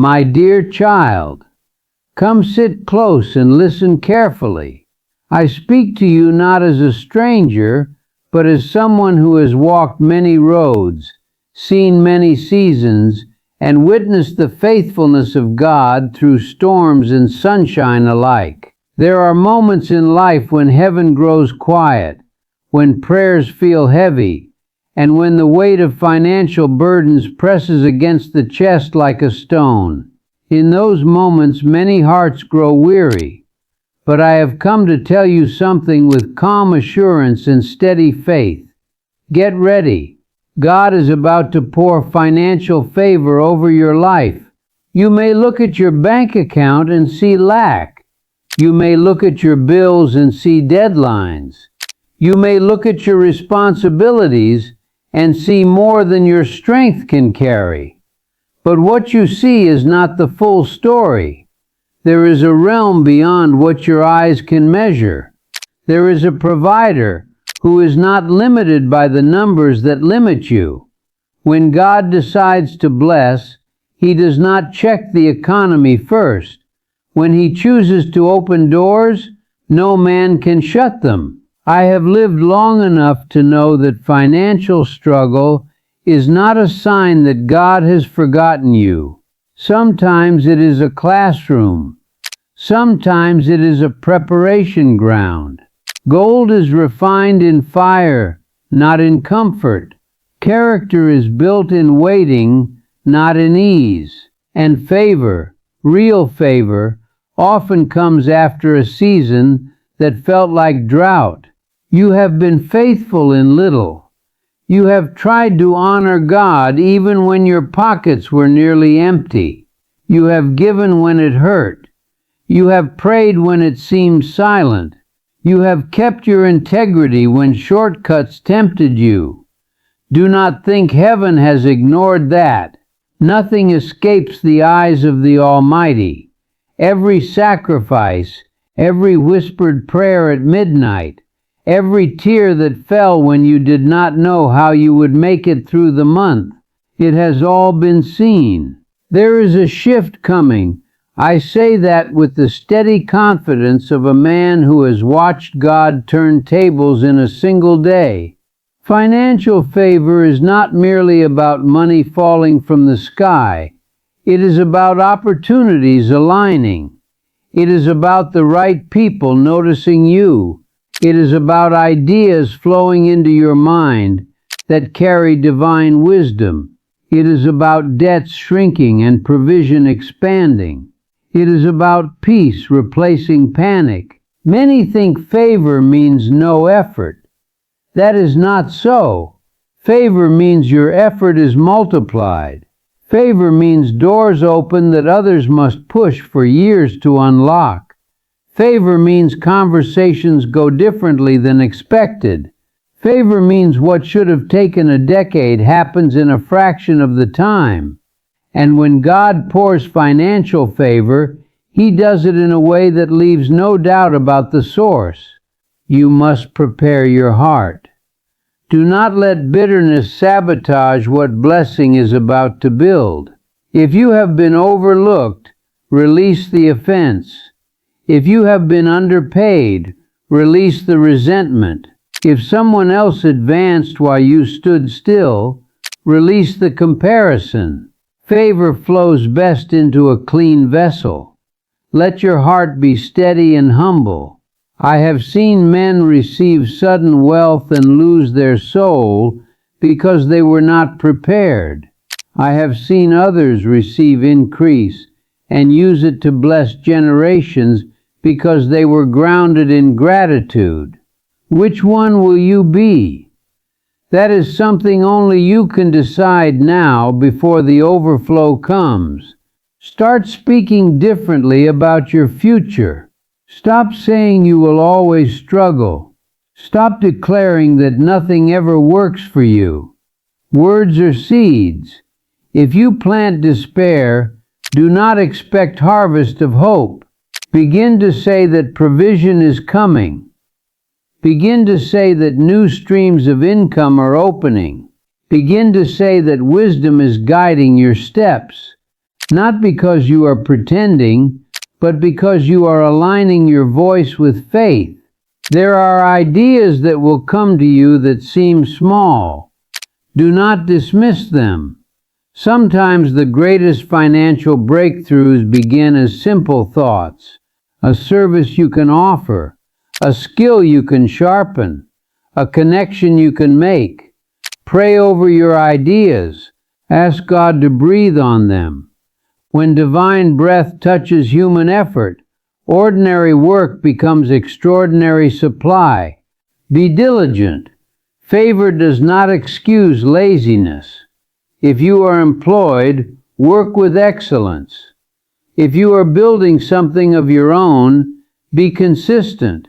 My dear child, come sit close and listen carefully. I speak to you not as a stranger, but as someone who has walked many roads, seen many seasons, and witnessed the faithfulness of God through storms and sunshine alike. There are moments in life when heaven grows quiet, when prayers feel heavy, and when the weight of financial burdens presses against the chest like a stone. In those moments, many hearts grow weary. But I have come to tell you something with calm assurance and steady faith. Get ready. God is about to pour financial favor over your life. You may look at your bank account and see lack. You may look at your bills and see deadlines. You may look at your responsibilities and see more than your strength can carry. But what you see is not the full story. There is a realm beyond what your eyes can measure. There is a provider who is not limited by the numbers that limit you. When God decides to bless, He does not check the economy first. When He chooses to open doors, no man can shut them. I have lived long enough to know that financial struggle is not a sign that God has forgotten you. Sometimes it is a classroom. Sometimes it is a preparation ground. Gold is refined in fire, not in comfort. Character is built in waiting, not in ease. And favor, real favor, often comes after a season that felt like drought. You have been faithful in little. You have tried to honor God even when your pockets were nearly empty. You have given when it hurt. You have prayed when it seemed silent. You have kept your integrity when shortcuts tempted you. Do not think heaven has ignored that. Nothing escapes the eyes of the Almighty. Every sacrifice, every whispered prayer at midnight, every tear that fell when you did not know how you would make it through the month, it has all been seen. There is a shift coming. I say that with the steady confidence of a man who has watched God turn tables in a single day. Financial favor is not merely about money falling from the sky. It is about opportunities aligning. It is about the right people noticing you. It is about ideas flowing into your mind that carry divine wisdom. It is about debts shrinking and provision expanding. It is about peace replacing panic. Many think favor means no effort. That is not so. Favor means your effort is multiplied. Favor means doors open that others must push for years to unlock. Favor means conversations go differently than expected. Favor means what should have taken a decade happens in a fraction of the time. And when God pours financial favor, He does it in a way that leaves no doubt about the source. You must prepare your heart. Do not let bitterness sabotage what blessing is about to build. If you have been overlooked, release the offense. If you have been underpaid, release the resentment. If someone else advanced while you stood still, release the comparison. Favor flows best into a clean vessel. Let your heart be steady and humble. I have seen men receive sudden wealth and lose their soul because they were not prepared. I have seen others receive increase and use it to bless generations because they were grounded in gratitude. Which one will you be? That is something only you can decide now before the overflow comes. Start speaking differently about your future. Stop saying you will always struggle. Stop declaring that nothing ever works for you. Words are seeds. If you plant despair, do not expect harvest of hope. Begin to say that provision is coming. Begin to say that new streams of income are opening. Begin to say that wisdom is guiding your steps. not because you are pretending, but because you are aligning your voice with faith. There are ideas that will come to you that seem small. Do not dismiss them. Sometimes the greatest financial breakthroughs begin as simple thoughts, a service you can offer, a skill you can sharpen, a connection you can make. Pray over your ideas. Ask God to breathe on them. When divine breath touches human effort, ordinary work becomes extraordinary supply. Be diligent. Favor does not excuse laziness. If you are employed, work with excellence. If you are building something of your own, be consistent.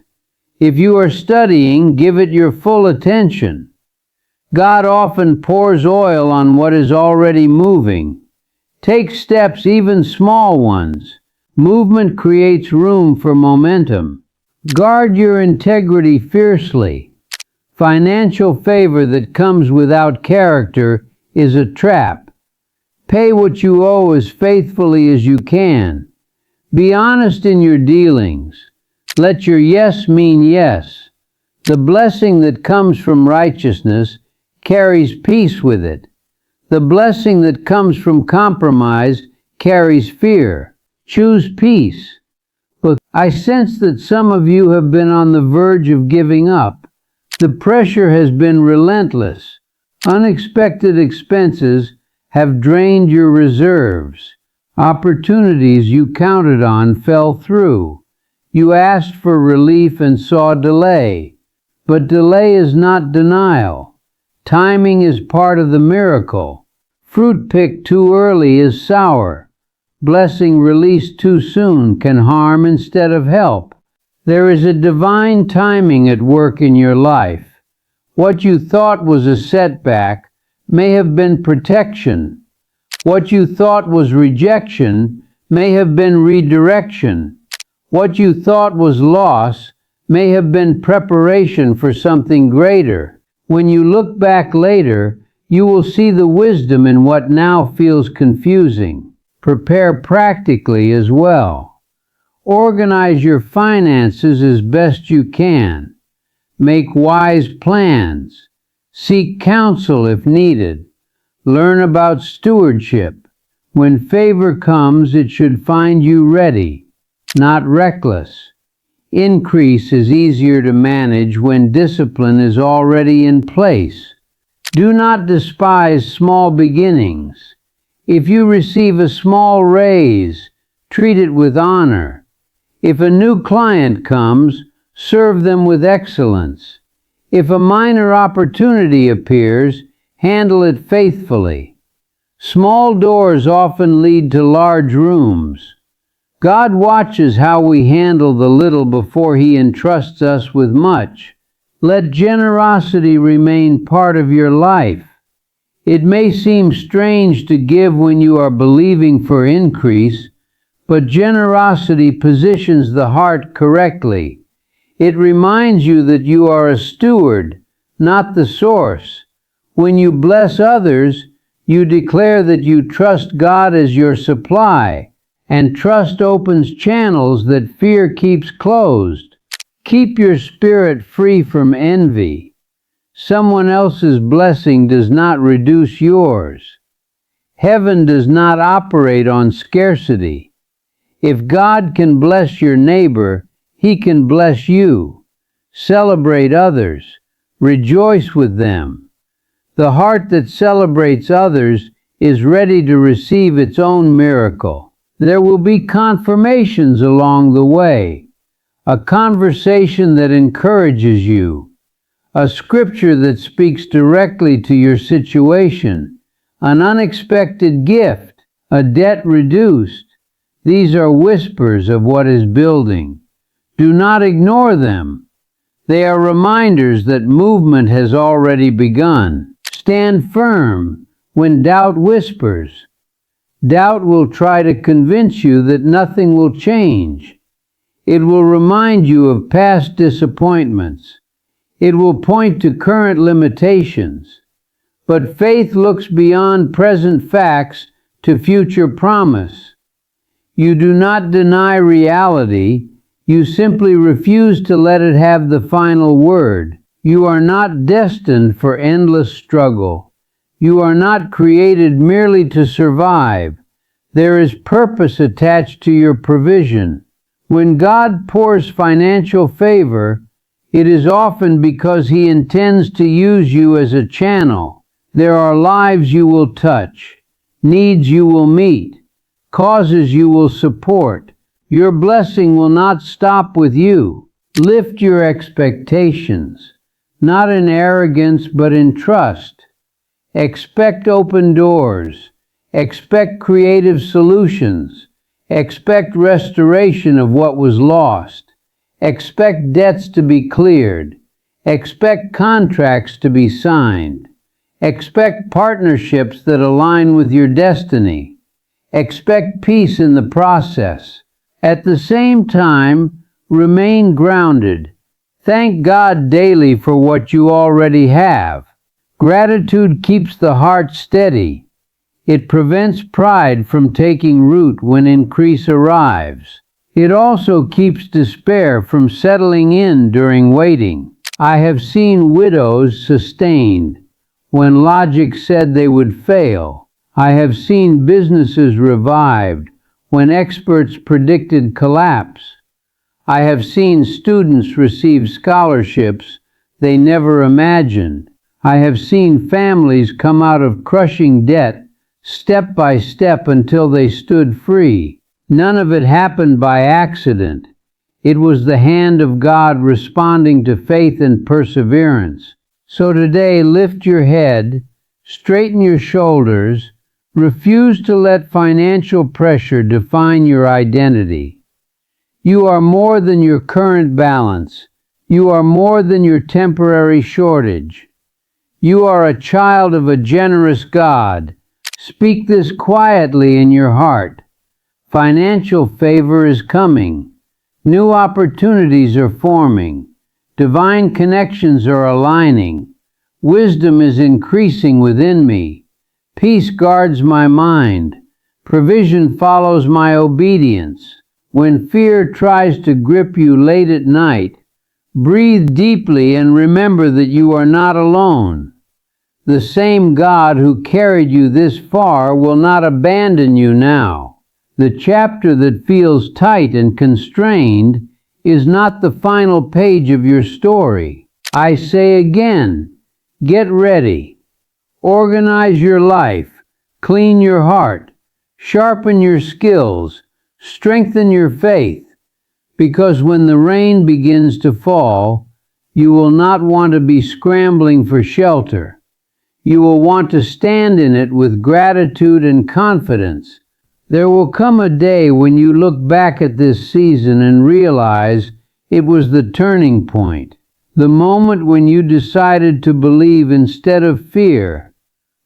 If you are studying, give it your full attention. God often pours oil on what is already moving. Take steps, even small ones. Movement creates room for momentum. Guard your integrity fiercely. Financial favor that comes without character is a trap. Pay what you owe as faithfully as you can. Be honest in your dealings. Let your yes mean yes. The blessing that comes from righteousness carries peace with it. The blessing that comes from compromise carries fear. Choose peace. But I sense that some of you have been on the verge of giving up. The pressure has been relentless. Unexpected expenses have drained your reserves. Opportunities you counted on fell through. You asked for relief and saw delay. But delay is not denial. Timing is part of the miracle. Fruit picked too early is sour. Blessing released too soon can harm instead of help. There is a divine timing at work in your life. What you thought was a setback may have been protection. What you thought was rejection may have been redirection. What you thought was loss may have been preparation for something greater. When you look back later, you will see the wisdom in what now feels confusing. Prepare practically as well. Organize your finances as best you can. Make wise plans. Seek counsel if needed. Learn about stewardship. When favor comes, it should find you ready, not reckless. Increase is easier to manage when discipline is already in place. Do not despise small beginnings. If you receive a small raise, treat it with honor. If a new client comes, serve them with excellence. If a minor opportunity appears, handle it faithfully. Small doors often lead to large rooms. God watches how we handle the little before He entrusts us with much. Let generosity remain part of your life. It may seem strange to give when you are believing for increase, but generosity positions the heart correctly. It reminds you that you are a steward, not the source. When you bless others, you declare that you trust God as your supply, and trust opens channels that fear keeps closed. Keep your spirit free from envy. Someone else's blessing does not reduce yours. Heaven does not operate on scarcity. If God can bless your neighbor, He can bless you. Celebrate others. Rejoice with them. The heart that celebrates others is ready to receive its own miracle. There will be confirmations along the way. A conversation that encourages you. A scripture that speaks directly to your situation. An unexpected gift. A debt reduced. These are whispers of what is building. Do not ignore them. They are reminders that movement has already begun. Stand firm when doubt whispers. Doubt will try to convince you that nothing will change. It will remind you of past disappointments. It will point to current limitations. But faith looks beyond present facts to future promise. You do not deny reality, you simply refuse to let it have the final word. You are not destined for endless struggle. You are not created merely to survive. There is purpose attached to your provision. When God pours financial favor, it is often because He intends to use you as a channel. There are lives you will touch, needs you will meet, causes you will support. Your blessing will not stop with you. Lift your expectations, not in arrogance but in trust. Expect open doors. Expect creative solutions. Expect restoration of what was lost. Expect debts to be cleared. Expect contracts to be signed. Expect partnerships that align with your destiny. Expect peace in the process. At the same time, remain grounded. Thank God daily for what you already have. Gratitude keeps the heart steady. It prevents pride from taking root when increase arrives. It also keeps despair from settling in during waiting. I have seen widows sustained when logic said they would fail. I have seen businesses revived when experts predicted collapse. I have seen students receive scholarships they never imagined. I have seen families come out of crushing debt step by step until they stood free. None of it happened by accident. It was the hand of God responding to faith and perseverance. So today, lift your head, straighten your shoulders, refuse to let financial pressure define your identity. You are more than your current balance. You are more than your temporary shortage. You are a child of a generous God. Speak this quietly in your heart. Financial favor is coming. New opportunities are forming. Divine connections are aligning. Wisdom is increasing within me. Peace guards my mind. Provision follows my obedience. When fear tries to grip you late at night, breathe deeply and remember that you are not alone. The same God who carried you this far will not abandon you now. The chapter that feels tight and constrained is not the final page of your story. I say again, get ready. Organize your life, clean your heart, sharpen your skills, strengthen your faith, because when the rain begins to fall, you will not want to be scrambling for shelter. You will want to stand in it with gratitude and confidence. There will come a day when you look back at this season and realize it was the turning point, the moment when you decided to believe instead of fear,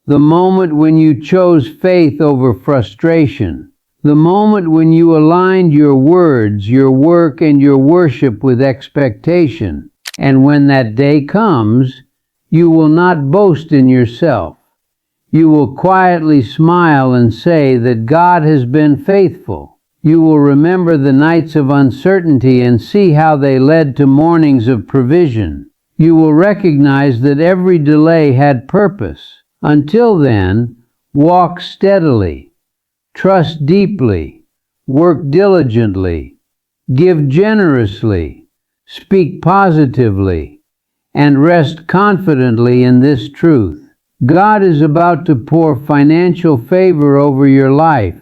the moment when you chose faith over frustration, the moment when you aligned your words, your work, and your worship with expectation. And when that day comes, you will not boast in yourself. You will quietly smile and say that God has been faithful. You will remember the nights of uncertainty and see how they led to mornings of provision. You will recognize that every delay had purpose. Until then, walk steadily, trust deeply, work diligently, give generously, speak positively, and rest confidently in this truth. God is about to pour financial favor over your life.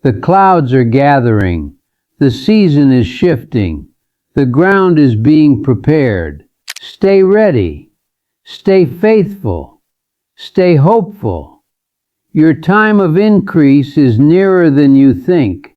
The clouds are gathering. The season is shifting. The ground is being prepared. Stay ready. Stay faithful. Stay hopeful. Your time of increase is nearer than you think.